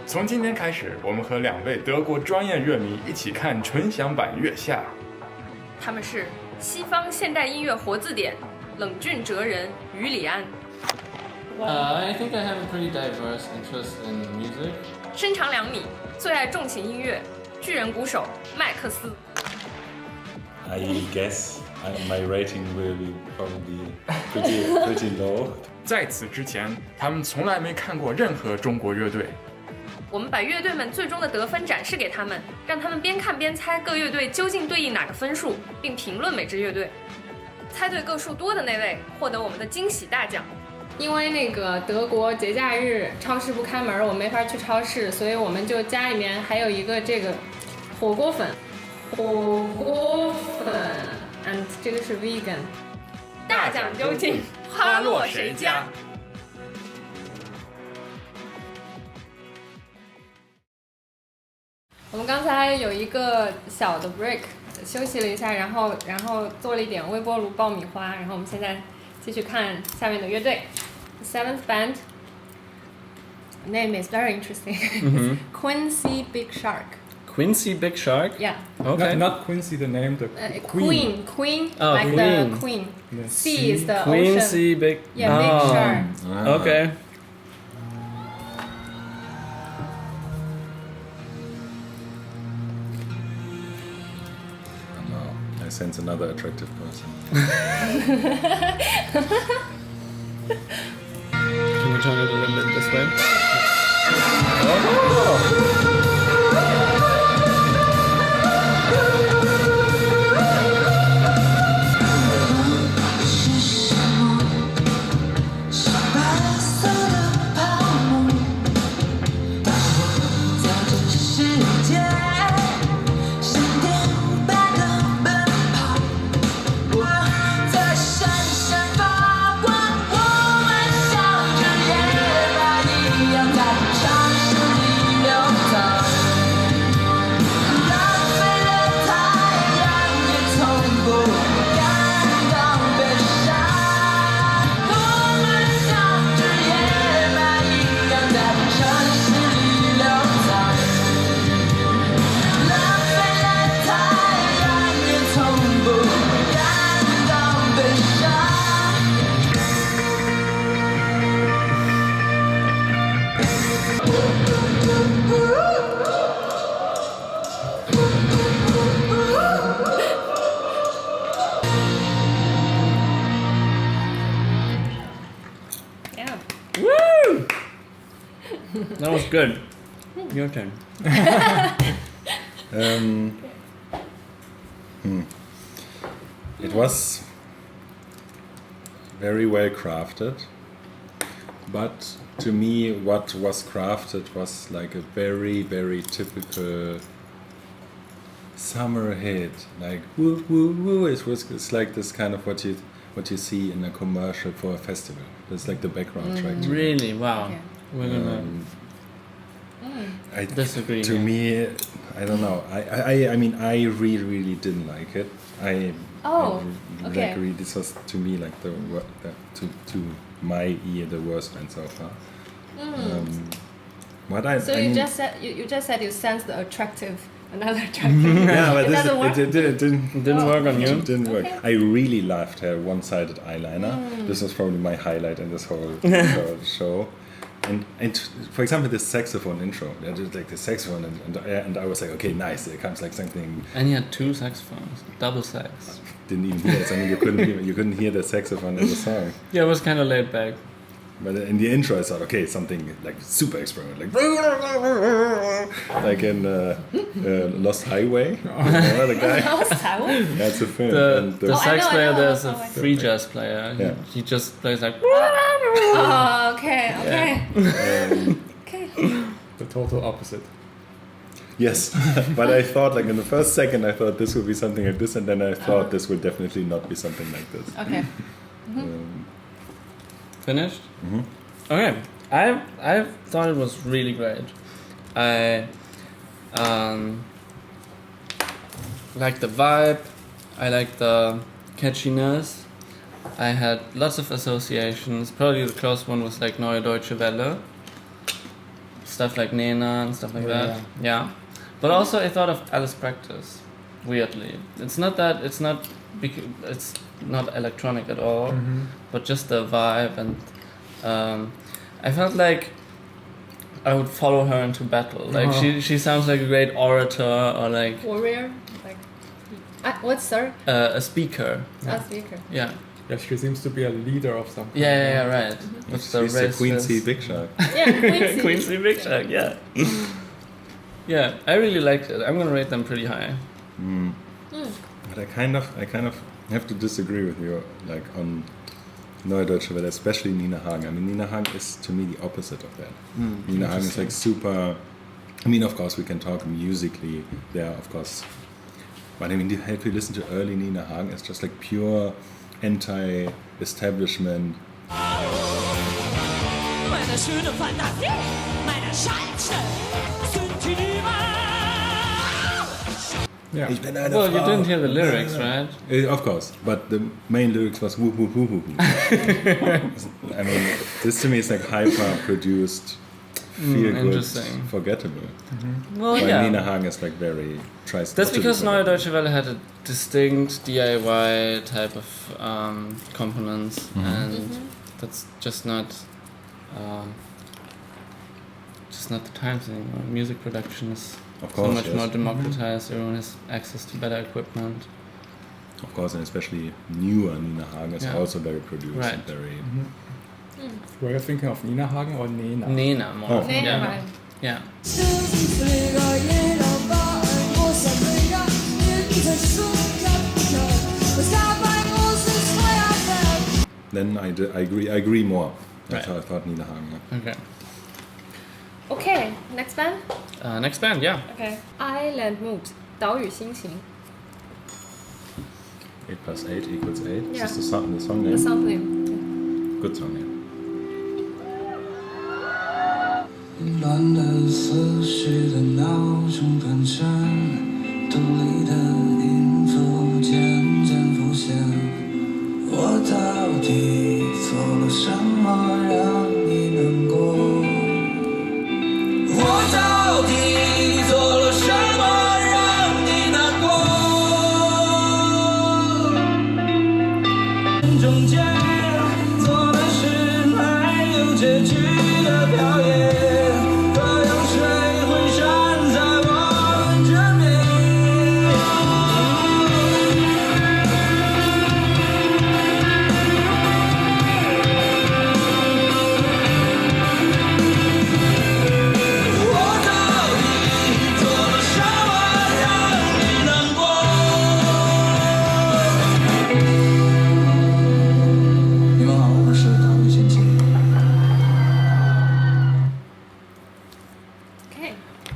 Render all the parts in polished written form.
从今天开始，我们和2位德国专业乐迷一起看纯享版月下。他们是西方现代音乐活字典冷峻哲人于里安。I think I have a pretty diverse interest in music. 身长2米，最爱重型音乐，巨人鼓手麦克斯。I guess my rating will be probably pretty low. 在此之前，他们从来没看过任何中国乐队。我们把乐队们最终的得分展示给他们，让他们边看边猜各乐队究竟对应哪个分数，并评论每支乐队。猜对个数多的那位获得我们的惊喜大奖。因为那个德国节假日超市不开门，我没法去超市，所以我们就家里面还有一个这个火锅粉，and 这个是 vegan。大奖究竟花落谁家？我们刚才有一个小的 break， 休息了一下，然后做了一点微波炉爆米花，然后我们现在继续看下面的乐队。Seventh band name is very interesting. Quincy Big Shark. Quincy Big Shark? Yeah. Okay. Not Quincy the name, the Queen, Oh, like Queen. the Queen. Yes. C is the Quincy ocean. Big... Yeah, Big Shark. Okay. No, I sense another attractive person. Can we turn it a little bit this way? That was good. Your turn. It was very well crafted, but to me what was crafted was like a very, very typical summer hit, like woo woo woo. It's like this kind of what you see in a commercial for a festival. It's like the background track. Really? Wow. Okay. We're gonna I disagree. To me, I don't know. I mean, I really didn't like it. Okay. Like really, this was to me like to my ear the worst one so far. So you just said you sensed the another attractive. Yeah, but it didn't work on you. It didn't work. Okay. I really loved her one-sided eyeliner. This was probably my highlight in this whole show. And for example, the saxophone intro, I did like the saxophone, and I was like, okay, nice. There comes like something. And he had 2 saxophones, double sax. Didn't even hear it. I mean, you couldn't hear the saxophone in the song. Yeah, it was kind of laid back. But in the intro, I thought, okay, something like super experimental, like in Lost Highway. The guy. Lost Highway? That's a film. The sax I player, know. there's a free jazz player. Yeah. He just plays like. Oh, okay. Okay. The total opposite. Yes, but I thought like in the first second I thought this would be something like this, and then I thought this would definitely not be something like this. Okay. Finished? Okay. I thought it was really great. I like the vibe. I like the catchiness. I had lots of associations. Probably the close one was like Neue Deutsche Welle. stuff like Nena and stuff like Yeah. that. Yeah. But also I thought of Alice Practice, weirdly. It's not electronic at all, but just the vibe, and I felt like I would follow her into battle. Like she sounds like a great orator, or like Warrior, like what's sorry? A speaker. A speaker. Yeah. Yeah, she seems to be a leader of some kind. Yeah, right. With She's the Quincy Big Shark. Yeah, Quincy. Quincy Big Shark, yeah. Yeah, I really liked it. I'm gonna rate them pretty high. But I kind of have to disagree with you, like on Neue Deutsche Welle, especially Nina Hagen. I mean, Nina Hagen is to me the opposite of that. Nina Hagen is like super. I mean, of course, we can talk musically there, of course. But I mean, if you listen to early Nina Hagen, it's just like pure anti-establishment. Yeah. Well, you didn't hear the lyrics, right? Of course, but the main lyrics was woo woo woo woo woo. I mean, this to me is like hyper-produced, feel-good, interesting. forgettable. Well, While yeah. Nina Hagen is like very tries. That's not to be because Neue forgettable. Deutsche Welle had a distinct DIY type of components, and that's just not the times anymore. Music production is Of so course, much yes. more democratized. Everyone has access to better equipment. Of course, and especially newer Nina Hagen is Yeah. also very produced Right. and very. Were you thinking of Nina Hagen or Nena? Nena more. Oh. Nena, Yeah. right. Yeah. Then I agree more. That's Right. how I thought Nina Hagen. Yeah. Okay. Okay, next band. Next band, yeah. Okay. Island Mood, 岛屿心情. 8 plus 8 equals 8. Yeah. Is this the song The name? song name. Good song name. 乱的思绪的闹钟断线，独立的音符渐渐浮现。我到底做了什么让你难过？我到底做了什么让你难过？中间做的事还有结局的表演。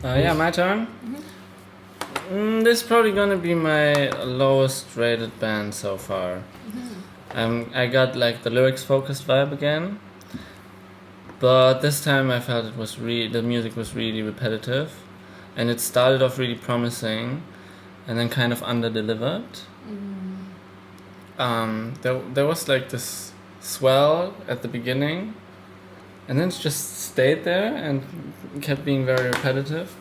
Yeah, my turn. This is probably gonna be my lowest rated band so far. I got like the lyrics focused vibe again, but this time I felt it was the music was really repetitive, and it started off really promising, and then kind of under-delivered. There was like this swell at the beginning, and then it just stayed there and kept being very repetitive.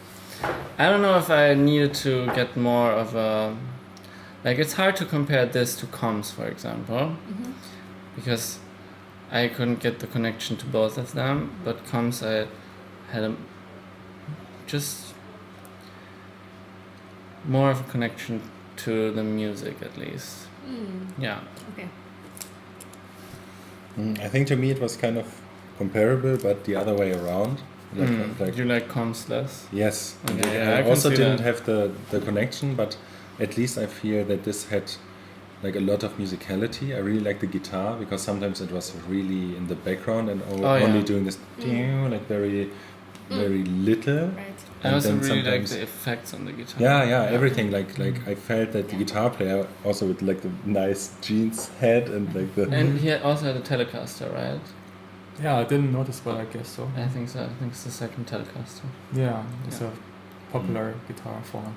I don't know if I needed to get more of a... Like, it's hard to compare this to Comms, for example, because I couldn't get the connection to both of them, but Comms I had just more of a connection to the music, at least. Yeah. Okay. I think to me it was kind of comparable, but the other way around. You like Comms less? Yes. Okay, yeah, I I can also see didn't that. have the connection, but at least I feel that this had like a lot of musicality. I really like the guitar because sometimes it was really in the background and only doing this like very little. Right. I And also then really like sometimes- the effects on the guitar. Yeah, everything like I felt that the guitar player also with like the nice jeans head and like the And he also had a Telecaster, right? Yeah, I didn't notice, but I guess so. I think so. I think it's the second Telecaster. Yeah, it's a popular guitar form.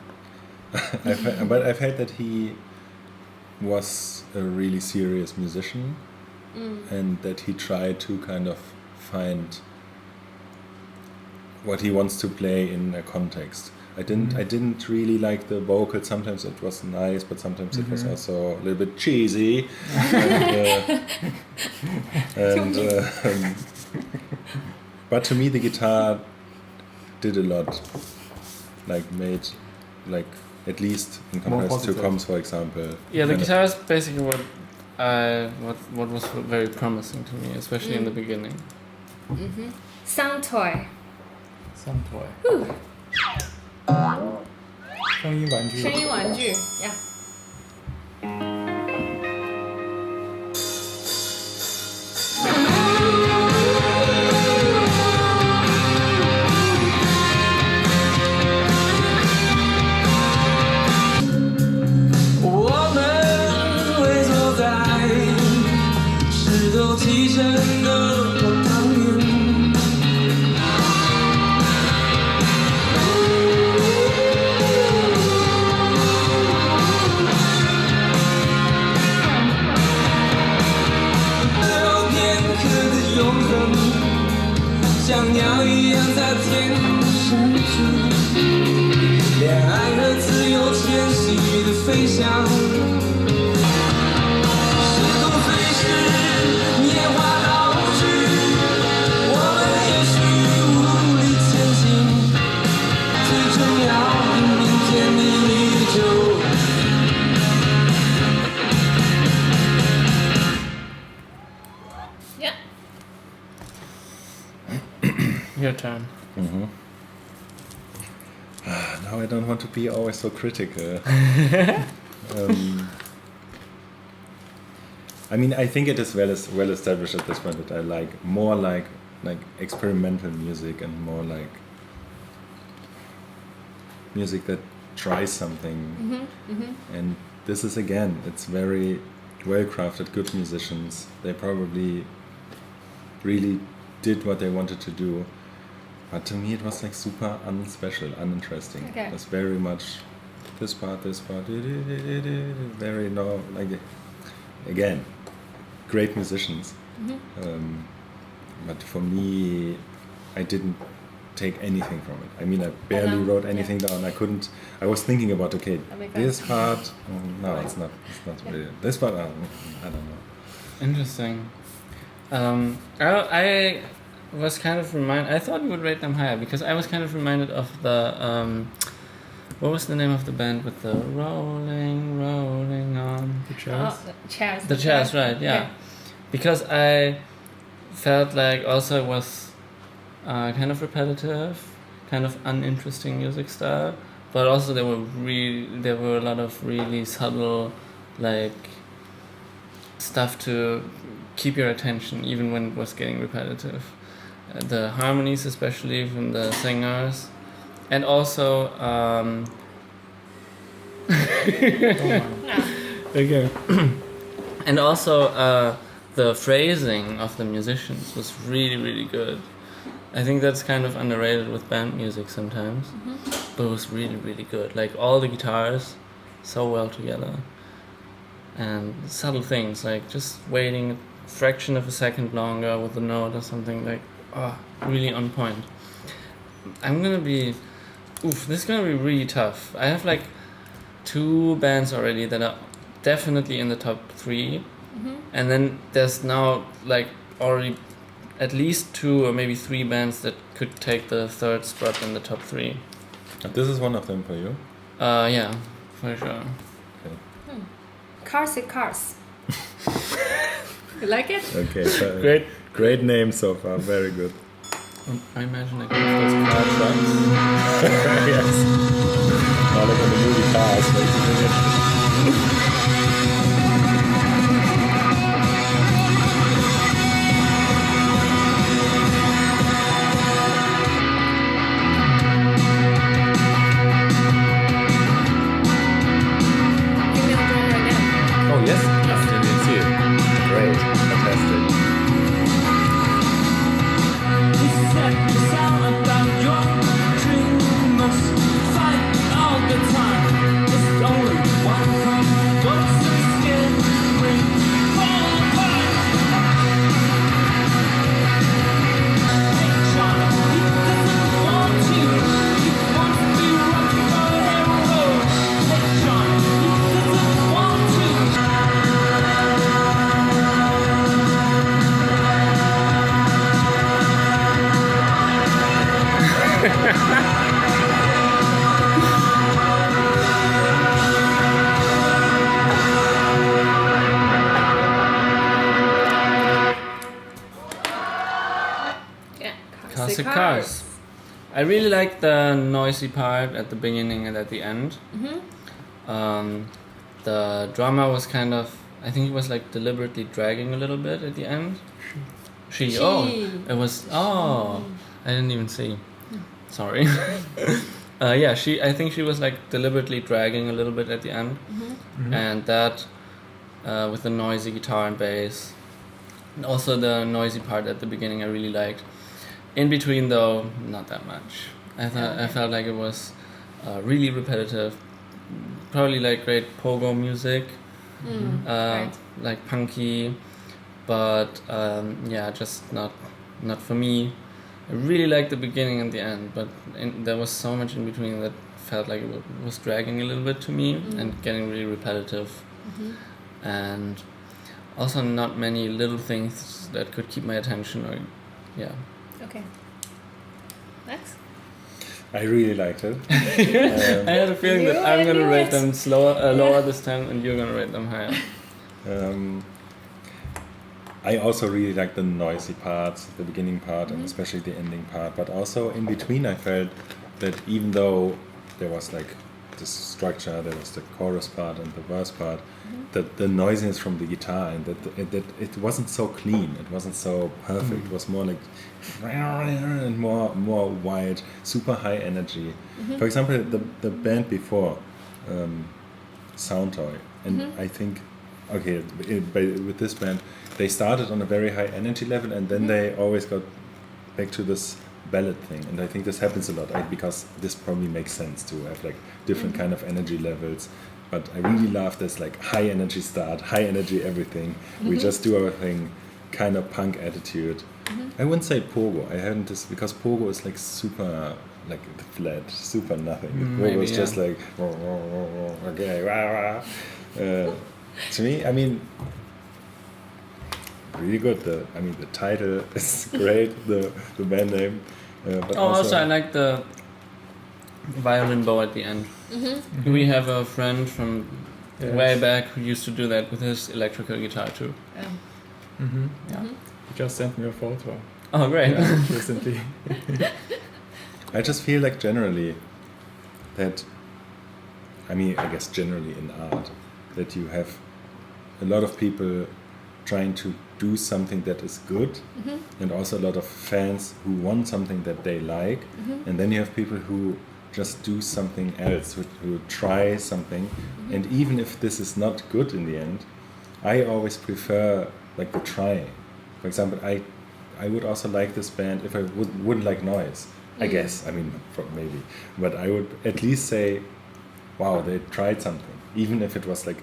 but I felt that he was a really serious musician and that he tried to kind of find what he wants to play in a context. I didn't really like the vocals. Sometimes it was nice, but sometimes it was also a little bit cheesy. But to me, the guitar did a lot. Like made, like at least in comparison to Comms, for example. Yeah, the guitar is basically what was very promising to me, especially in the beginning. Sound toy. Some toy. 声音玩具。声音玩具呀。我们会坐在石头砌成的火汤圆。有片刻的永恒，像鸟一样在天深处。恋爱和自由迁徙的飞翔，时空飞逝，年华老去，我们也许无力前进，最重要的明天的依旧。Yeah. Your turn. Now I don't want to be always so critical. I mean, I think it is well established at this point that I like more like experimental music and more like music that tries something. And this is again, it's very well crafted, good musicians. They probably really did what they wanted to do. But to me, it was like super unspecial, uninteresting. Okay. It was very much this part, very no, like again, great musicians. But for me, I didn't take anything from it. I mean, I barely wrote anything down. I was thinking about, okay, That makes this sense. part, no, it's not really. This part, I don't know. Interesting. I was kind of I thought you would rate them higher because I was kind of reminded of the what was the name of the band with the rolling on The chairs. Chairs. the chairs, right? Yeah, because I felt like also it was kind of repetitive, kind of uninteresting music style, but also there were a lot of really subtle like stuff to keep your attention even when it was getting repetitive. The harmonies, especially from the singers, and also okay, and also the phrasing of the musicians was really good. I think that's kind of underrated with band music sometimes, but it was really good. Like all the guitars, so well together, and subtle things like just waiting a fraction of a second longer with a note or something like. Oh, really on point. This is gonna be really tough. I have like 2 bands already that are definitely in the top 3. And then there's now like already at least 2 or maybe 3 bands that could take the 3rd spot in the top 3. And this is one of them for you? Yeah, for sure. Carsick Cars. You like it? Okay, so Great. name so far, very good. I imagine like one of those car trucks. Yes. Now look at the movie Cars, basically. Female drummer again. Oh yes, I didn't see it. Great, fantastic. Fight all the time. There's only one Cars. I really like the noisy part at the beginning and at the end. The drama was kind of, I think it was like deliberately dragging a little bit at the end. She. Oh, it was. Oh, I didn't even see. Sorry. Yeah, I think she was like deliberately dragging a little bit at the end, and that with the noisy guitar and bass, and also the noisy part at the beginning, I really liked. In between, though, not that much. I felt like it was really repetitive. Probably like great pogo music, Right. like punky, but yeah, just not for me. I really liked the beginning and the end, but there was so much in between that felt like it was dragging a little bit to me and getting really repetitive, and also not many little things that could keep my attention. Or yeah. Okay. Next. I really liked it. I had a feeling that I'm gonna knew rate it. them lower this time, and you're gonna rate them higher. I also really like the noisy parts, the beginning part and especially the ending part, but also in between I felt that even though there was like the structure, there was the chorus part and the verse part, that the noisiness from the guitar and that it wasn't so clean, it wasn't so perfect, it was more like and more wide, super high energy. For example, the band before, Sound Toy, and I think, okay, with this band, they started on a very high energy level and then they always got back to this ballad thing, and I think this happens a lot because this probably makes sense to have like different kind of energy levels. But I really love this like high energy start, high energy everything. We just do our thing, kind of punk attitude. I wouldn't say pogo. I haven't this because pogo is like super like flat, super nothing. Pogo is just like okay, rah, rah. To me, I mean, really good. The title is great. The band name. But Also, I like the violin bow at the end. We have a friend from way back who used to do that with his electrical guitar too. Yeah. He just sent me a photo Oh, great! recently. I just feel like generally that, I guess generally in art, that you have a lot of people trying to do something that is good, and also a lot of fans who want something that they like, and then you have people who just do something else, who try something, and even if this is not good in the end, I always prefer like the try. For example, I would also like this band if I wouldn't like noise, I guess, maybe, but I would at least say, wow, they tried something, even if it was like,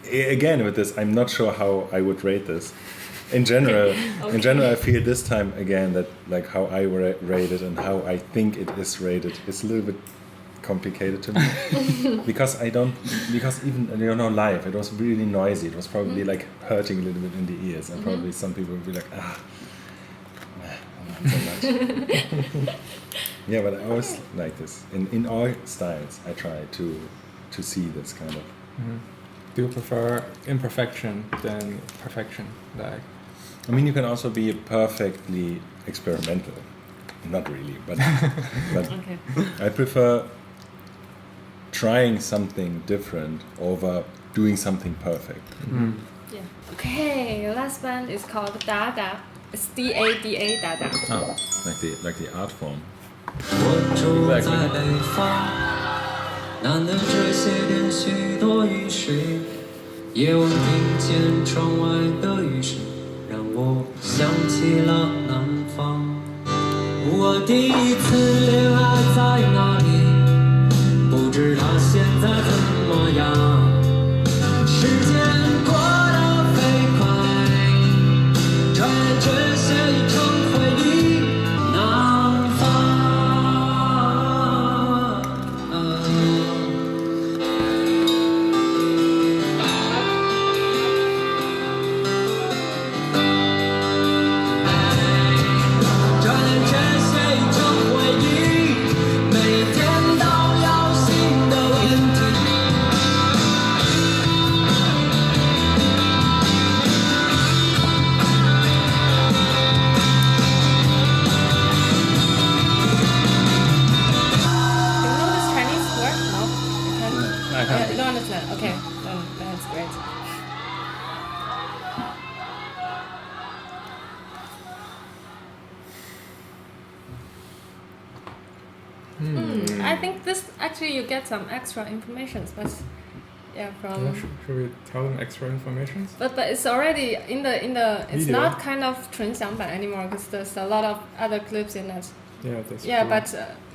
again with this, I'm not sure how I would rate this. In general, I feel this time again that like how I rate it and how I think it is rated is a little bit complicated to me because even live it was really noisy. It was probably like hurting a little bit in the ears, and probably some people would be like, not so much. Yeah, but I always like this in all styles. I try to see this kind of. Do you prefer imperfection than perfection? Like, You can also be perfectly experimental. Not really, but Okay. I prefer trying something different over doing something perfect. Yeah. Okay, last band is called Dada. It's DADA Dada. Oh, like the art form. 我住在北方，难得这些天许多雨水，夜晚听见窗外的雨声，让我想起了南方。我第一次恋爱在哪里？不知道现在怎么样。时间过得飞快，转眼这些已成回忆。南方。转眼这些已成回忆。I think this actually you get some extra information, but yeah, from Should we tell them extra information? but it's already in the it's Video. not kind of 纯享版 anymore because there's a lot of other clips in it. Yeah, that's Yeah, true.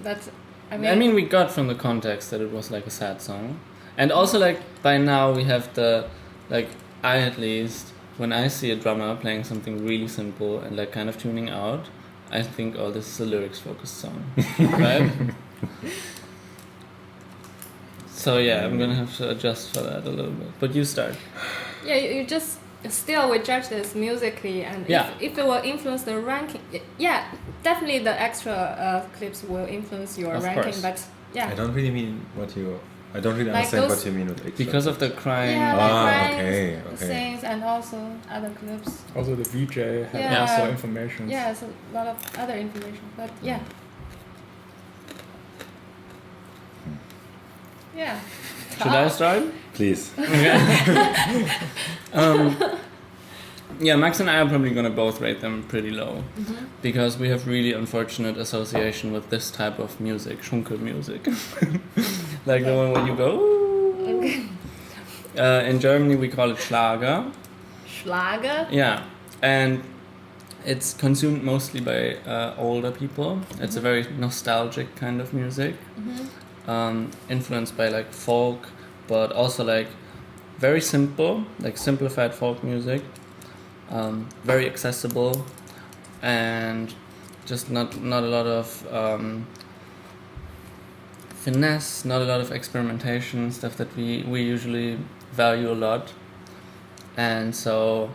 but I I mean, we got from the context that it was like a sad song, and also like by now we have the like I at least when I see a drummer playing something really simple and like kind of tuning out, I think oh this is a lyrics focused song, right? So yeah, I'm gonna have to adjust for that a little bit. But you start. yeah, you just still we judge this musically, and Yeah. if it will influence the ranking, yeah, definitely the extra clips will influence your Of ranking. course. But yeah, I don't really mean what you. I don't really Like understand those- what you mean with extra. Because of the crying. yeah, like Ah, Ryan's okay. sings and also other clips. Also, the VJ had Yeah. extra information. Yeah, it's a lot of other information, but yeah. Yeah. Should I start? Please. Yeah, Max and I are probably gonna both rate them pretty low because we have really unfortunate association with this type of music, Schunkel music, like the one where you go. "Ooh." Okay. In Germany, we call it Schlager. Schlager. Yeah, and it's consumed mostly by older people. It's a very nostalgic kind of music, influenced by like folk, but also like very simple, like simplified folk music. Very accessible, and just not a lot of finesse, not a lot of experimentation, stuff that we usually value a lot. And so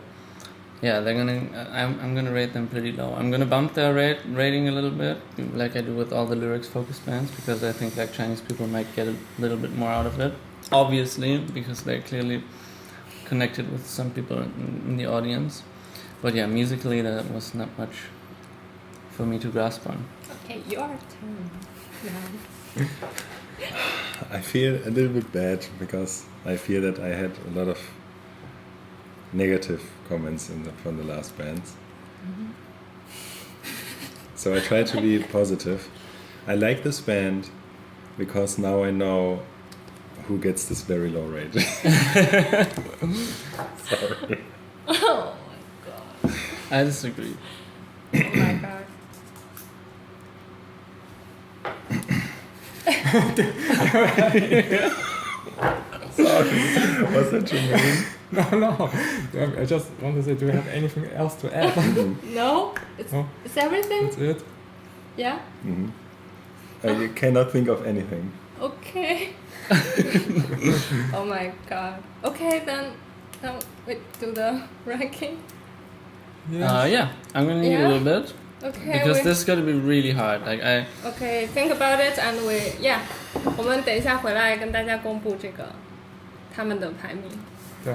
yeah, I'm gonna rate them pretty low. I'm gonna bump their rating a little bit, like I do with all the lyrics focused bands, because I think like Chinese people might get a little bit more out of it, obviously, because they're clearly connected with some people in the audience. But yeah, musically that was not much for me to grasp on. Okay, your turn. Now. I feel a little bit bad because I feel that I had a lot of negative comments from the last bands. So I try to be positive. I like this band because now I know who gets this very low rate. Sorry. Oh my god. I disagree. Oh my god. Was that too mean? No. I just want to say, do we have anything else to add? No? No. It's everything? That's it. Yeah? Mhm. You cannot think of anything. Okay. Oh my god. Okay, then we do the ranking. Yeah, I'm gonna need a Yeah? little bit Okay. because this is gonna be really hard. Like Okay, think about it and yeah. 我们等一下回来跟大家公布这个他们的排名。对。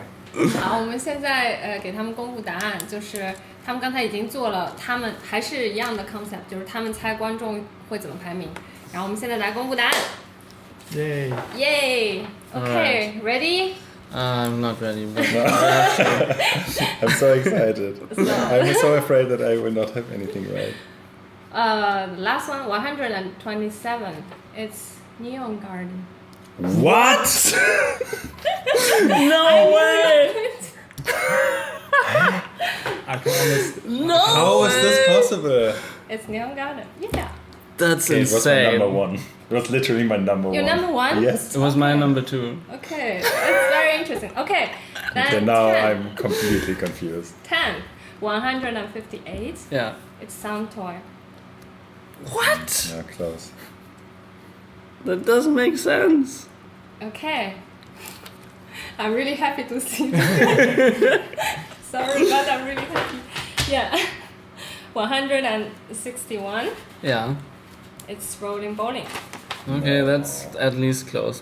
好，我们现在给他们公布答案，就是他们刚才已经做了，他们还是一样的 concept， 就是他们猜观众会怎么排名。然后我们现在来公布答案。Yay. Yay! Okay, ready? I'm not ready. But I'm so excited. I'm so afraid that I will not have anything right. The last one, 127. It's Neon Garden. What? no way! I promise. No How way! is this possible? It's Neon Garden. Yeah. That's Okay, it was my insane. number one. It was literally my number Your one. number one? Yes. It was my number 2. Okay, that's very interesting. Okay, then Okay, now 10. I'm completely confused. 10. 158. Yeah. It's Sound Toy. What? Yeah, close. That doesn't make sense. Okay. I'm really happy to see that. Sorry, but I'm really happy. Yeah. 161. Yeah. It's Rolling Bowling. Okay, that's at least close.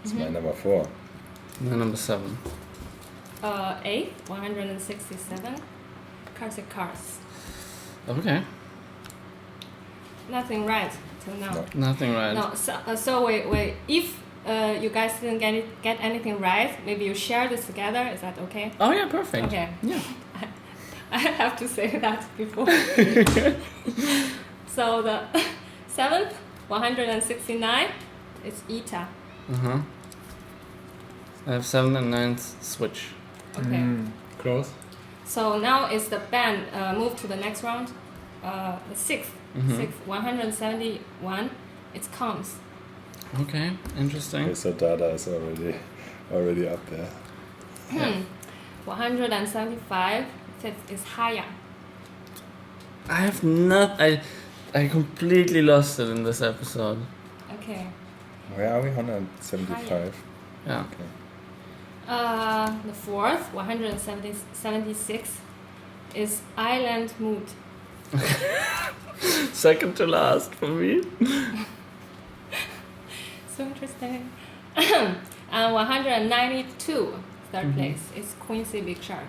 It's my number 4. My number 7. 8. 167. Carsick Cars. Okay. Nothing right till now. No. Nothing right. No, so wait. If you guys didn't get anything right, maybe you share this together. Is that okay? Oh yeah, perfect. Okay. Yeah. I have to say that before. So the 7th 169 is Ita. Uh-huh. I have 7th and 9th switch. Okay. Close. So now is the band move to the next round. The sixth, 171. It's comes. Okay, interesting. Okay, so Dada is already up there. 175. Fifth is Haya. I have not. I completely lost it in this episode. Okay. Where are we? 175. Yeah. Okay. The fourth, 176, is Island Mood. Second to last for me. So interesting. And 192, third place, is Quincy Big Shark.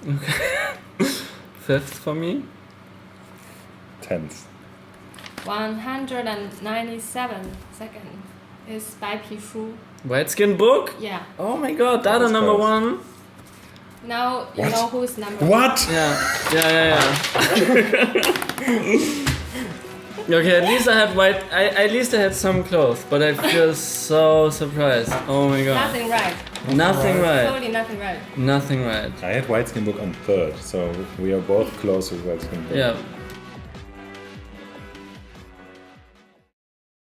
Okay. 5th for me. 10th. 197, second, is Bai Pi Shu. White Skin Book? Yeah. Oh my god, Dada That's number close. 1. Now you What? know who's number one. What? Yeah. Okay, at least I had at least I had some clothes, but I feel so surprised. Oh my god. Nothing right. Nothing right. Totally nothing right. Nothing right. I had White Skin Book on 3rd, so we are both close with White Skin Book. Yeah,